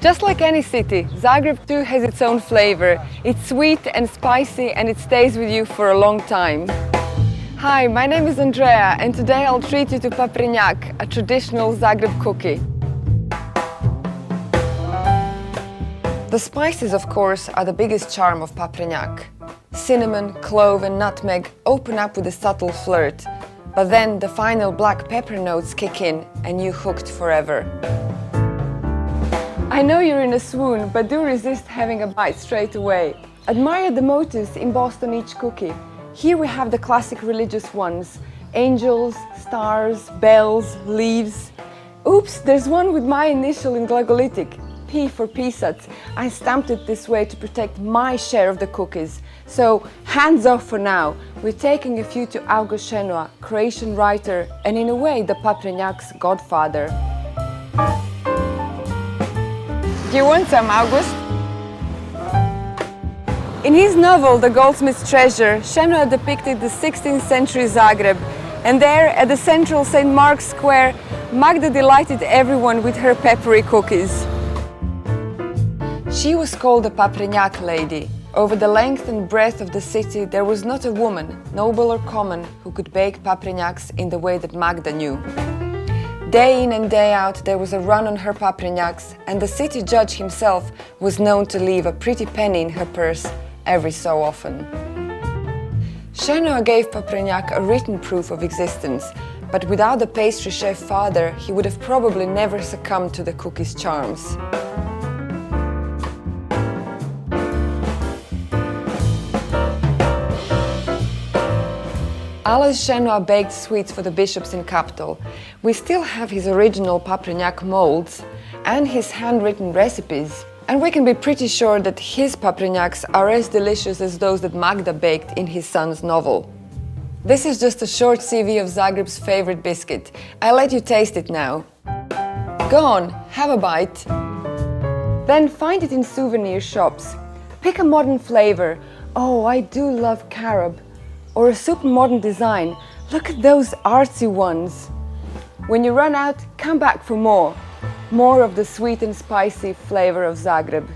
Just like any city, Zagreb too has its own flavor. It's sweet and spicy and it stays with you for a long time. Hi, my name is Andrea and today I'll treat you to paprenjak, a traditional Zagreb cookie. The spices, of course, are the biggest charm of paprenjak. Cinnamon, clove and nutmeg open up with a subtle flirt, but then the final black pepper notes kick in and you're hooked forever. I know you're in a swoon, but do resist having a bite straight away. Admire the motifs embossed on each cookie. Here we have the classic religious ones: angels, stars, bells, leaves. Oops, there's one with my initial in Glagolitic, P for Pisat. I stamped it this way to protect my share of the cookies. So, hands off for now. We're taking a few to August Šenoa, Croatian writer, and in a way the paprenjak's godfather. Do you want some, August? In his novel, The Goldsmith's Treasure, Šenoa depicted the 16th century Zagreb, and there, at the central St. Mark's Square, Magda delighted everyone with her peppery cookies. She was called the paprenjak lady. Over the length and breadth of the city, there was not a woman, noble or common, who could bake paprenjaks in the way that Magda knew. Day in and day out, there was a run on her paprenjaks, and the city judge himself was known to leave a pretty penny in her purse every so often. Šenoa gave paprenjak a written proof of existence, but without the pastry chef father, he would have probably never succumbed to the cookie's charms. Aleš Šenoa baked sweets for the bishops in capital. We still have his original paprenjak molds and his handwritten recipes, and we can be pretty sure that his paprenjaks are as delicious as those that Magda baked in his son's novel. This is just a short CV of Zagreb's favorite biscuit. I'll let you taste it now. Go on, have a bite. Then find it in souvenir shops. Pick a modern flavor. Oh, I do love carob. Or a super modern design. Look at those artsy ones. When you run out, come back for more. More of the sweet and spicy flavor of Zagreb.